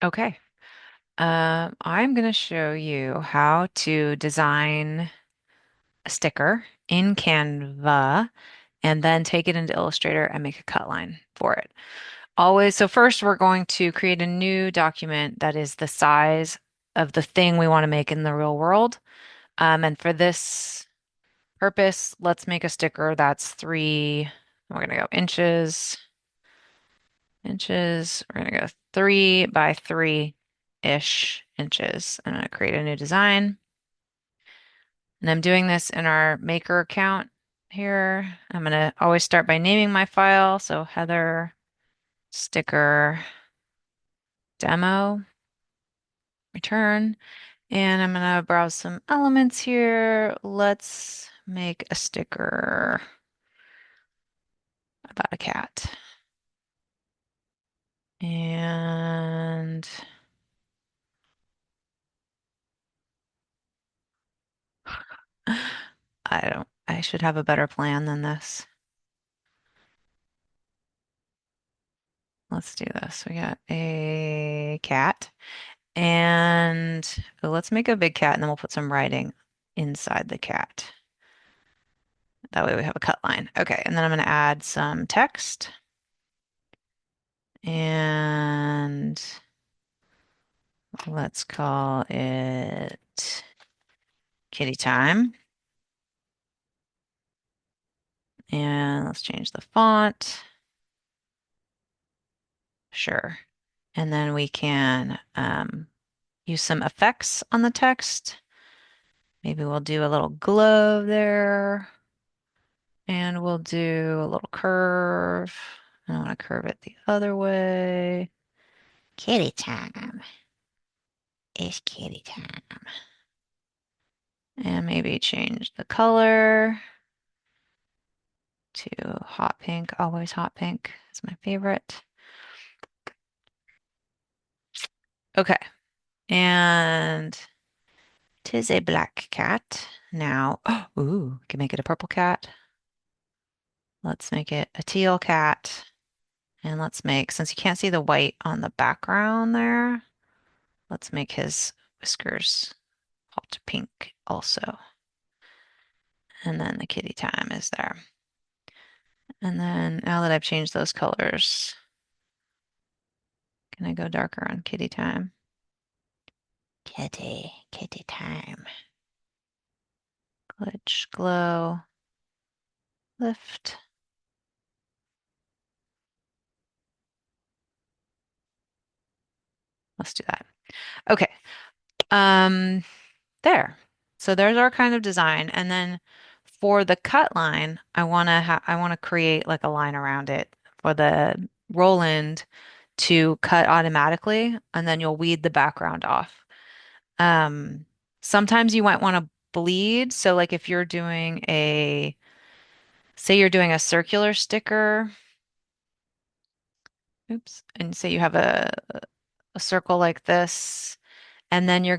Okay. I'm going to show you how to design a sticker in Canva and then take it into Illustrator and make a cut line for it. Always, so first we're going to create a new document that is the size of the thing we want to make in the real world. And for this purpose, let's make a sticker that's we're going to go inches. We're going to go 3 by 3-ish inches. I'm going to create a new design. And I'm doing this in our maker account here. I'm going to always start by naming my file. So Heather sticker demo return. And I'm going to browse some elements here. Let's make a sticker about a cat. And I should have a better plan than this. Let's do this. We got a cat and let's make a big cat and then we'll put some writing inside the cat. That way we have a cut line. Okay, and then I'm going to add some text and let's call it kitty time. And let's change the font. Sure. And then we can use some effects on the text. Maybe we'll do a little glow there. And we'll do a little curve. I want to curve it the other way. Kitty time. It's kitty time. And maybe change the color to hot pink. Always hot pink is my favorite. Okay. And tis a black cat. Now, ooh, we can make it a purple cat. Let's make it a teal cat. And let's make, since you can't see the white on the background there, let's make his whiskers hot pink also. And then the kitty time is there. And then now that I've changed those colors, can I go darker on kitty time? Kitty time. Glitch, glow, lift. Let's do that. Okay. Um, there. So there's our kind of design. And then for the cut line, I want to create like a line around it for the Roland to cut automatically, and then you'll weed the background off. Um, Sometimes you might want to bleed. So like if you're doing say you're doing a circular sticker, oops, and say you have a circle like this, and then you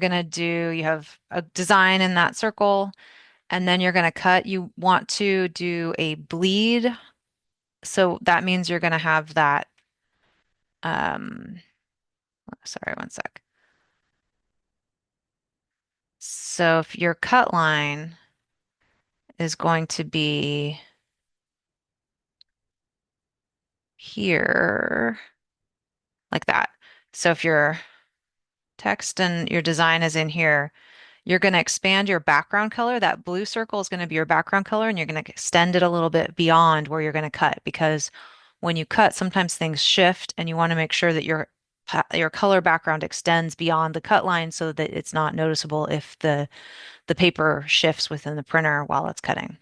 have a design in that circle, and then you're going to cut. You want to do a bleed. So that means you're going to have that, um, sorry, one sec. So if your cut line is going to be here, like that. So if your text and your design is in here, you're going to expand your background color. That blue circle is going to be your background color, and you're going to extend it a little bit beyond where you're going to cut because when you cut, sometimes things shift, and you want to make sure that your color background extends beyond the cut line so that it's not noticeable if the paper shifts within the printer while it's cutting.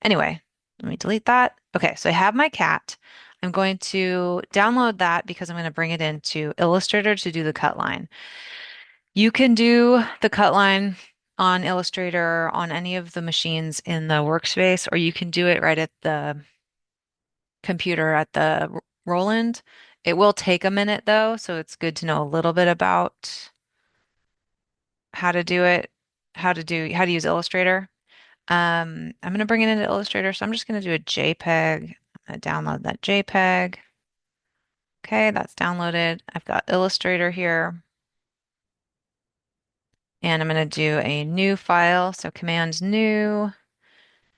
Anyway, let me delete that. Okay, so I have my cat. I'm going to download that because I'm going to bring it into Illustrator to do the cut line. You can do the cut line on Illustrator on any of the machines in the workspace, or you can do it right at the computer at the Roland. It will take a minute though, so it's good to know a little bit about how to do it, how to use Illustrator. I'm going to bring it into Illustrator, so I'm just going to do a JPEG. I'm going to download that JPEG. Okay, that's downloaded. I've got Illustrator here, and I'm going to do a new file. So Command new,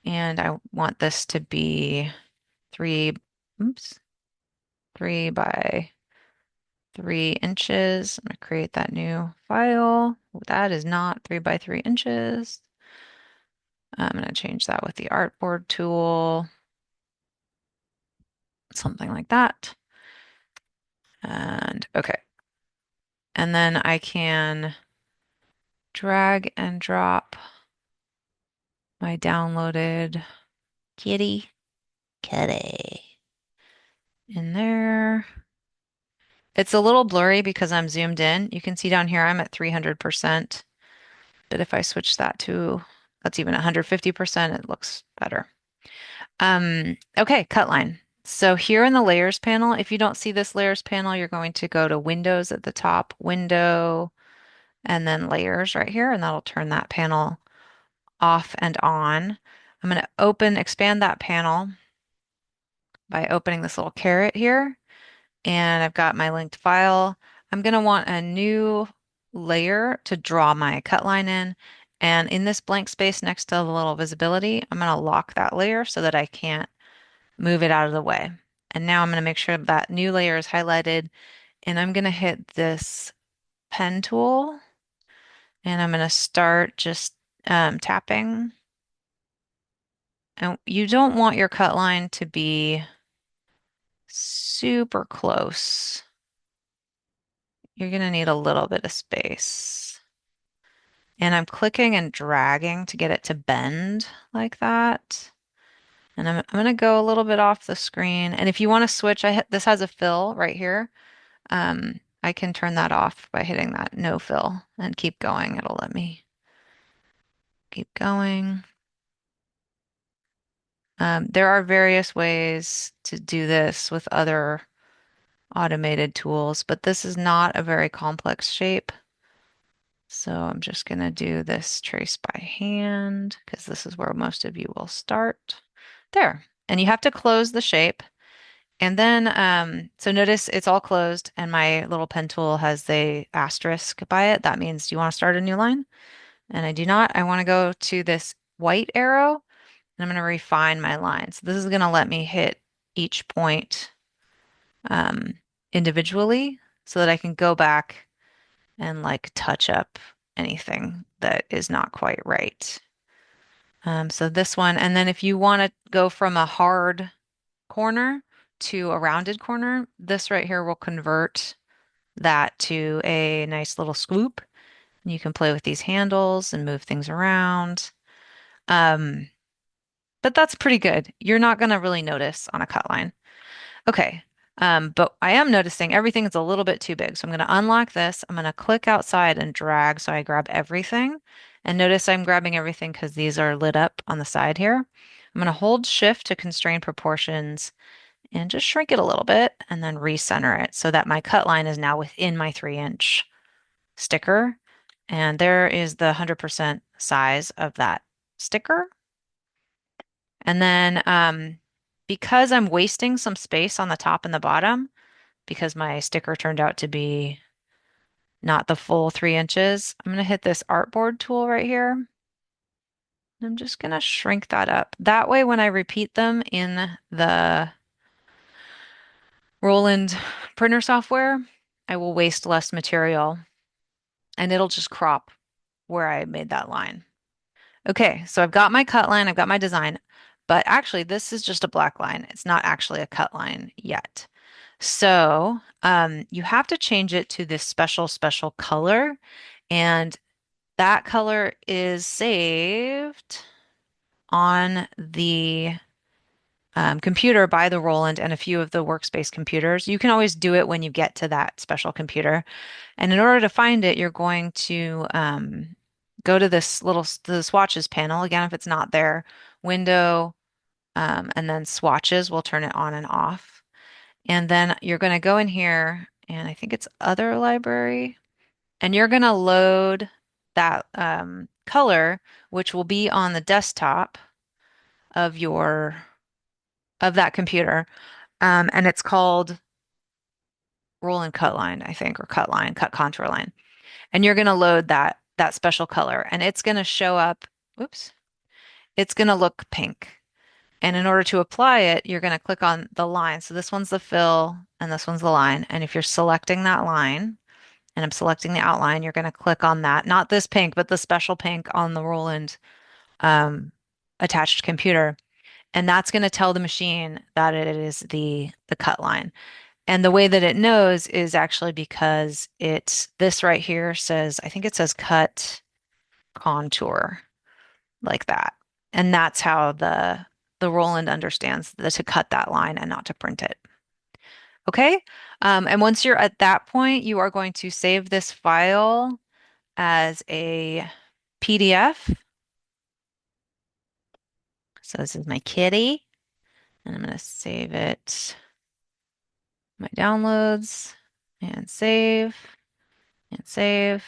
and I want this to be three, oops, 3 by 3 inches. I'm going to create that new file. That is not 3 by 3 inches. I'm going to change that with the artboard tool, something like that. And okay. And then I can drag and drop my downloaded kitty in there. It's a little blurry because I'm zoomed in. You can see down here I'm at 300%, but if I switch that to, that's even 150%, it looks better. Okay, cut line. So here in the layers panel, if you don't see this layers panel, you're going to go to Windows at the top, Window, and then Layers right here, and that'll turn that panel off and on. I'm going to expand that panel by opening this little caret here, and I've got my linked file. I'm going to want a new layer to draw my cut line in. And in this blank space next to the little visibility, I'm going to lock that layer so that I can't move it out of the way. And now I'm going to make sure that new layer is highlighted, and I'm going to hit this pen tool, and I'm going to start just tapping. And you don't want your cut line to be super close. You're going to need a little bit of space. And I'm clicking and dragging to get it to bend like that. And I'm going to go a little bit off the screen. And if you want to switch, this has a fill right here. I can turn that off by hitting that no fill and keep going. It'll let me keep going. There are various ways to do this with other automated tools, but this is not a very complex shape. So I'm just going to do this trace by hand because this is where most of you will start. There. And you have to close the shape. And then, so notice it's all closed and my little pen tool has the asterisk by it. That means, do you want to start a new line? And I do not. I want to go to this white arrow and I'm going to refine my line. So this is going to let me hit each point um, individually so that I can go back and like touch up anything that is not quite right. So this one, and then if you want to go from a hard corner to a rounded corner, this right here will convert that to a nice little swoop. You can play with these handles and move things around. Um, but that's pretty good. You're not going to really notice on a cut line. Okay. But I am noticing everything is a little bit too big. So I'm going to unlock this. I'm going to click outside and drag so I grab everything. And notice I'm grabbing everything because these are lit up on the side here. I'm going to hold Shift to constrain proportions and just shrink it a little bit and then recenter it so that my cut line is now within my 3-inch sticker. And there is the 100% size of that sticker. And then because I'm wasting some space on the top and the bottom, because my sticker turned out to be not the full 3 inches, I'm going to hit this artboard tool right here. I'm just going to shrink that up. That way, when I repeat them in the Roland printer software, I will waste less material and it'll just crop where I made that line. Okay, so I've got my cut line, I've got my design, but actually this is just a black line. It's not actually a cut line yet. So you have to change it to this special color, and that color is saved on the computer by the Roland and a few of the workspace computers. You can always do it when you get to that special computer. And in order to find it, you're going to go to the swatches panel. Again, if it's not there, window, and then swatches will turn it on and off. And then you're going to go in here, and I think it's other library, and you're going to load that color, which will be on the desktop of your of that computer. And it's called roll and cut line, I think, or cut line, cut contour line. And you're going to load that special color and it's going to show up, whoops, it's going to look pink. And in order to apply it, you're going to click on the line. So this one's the fill and this one's the line. And if you're selecting that line and I'm selecting the outline, you're going to click on that, not this pink, but the special pink on the Roland um, attached computer. And that's going to tell the machine that it is the cut line. And the way that it knows is actually because it's this right here says, I think it says cut contour like that. And that's how the Roland understands that to cut that line and not to print it. Okay. And once you're at that point, you are going to save this file as a PDF. So this is my kitty, and I'm going to save it, my downloads, and save, and save.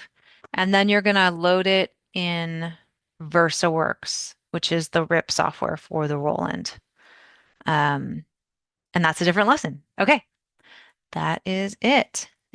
And then you're going to load it in VersaWorks, which is the RIP software for the Roland. And that's a different lesson. Okay, that is it.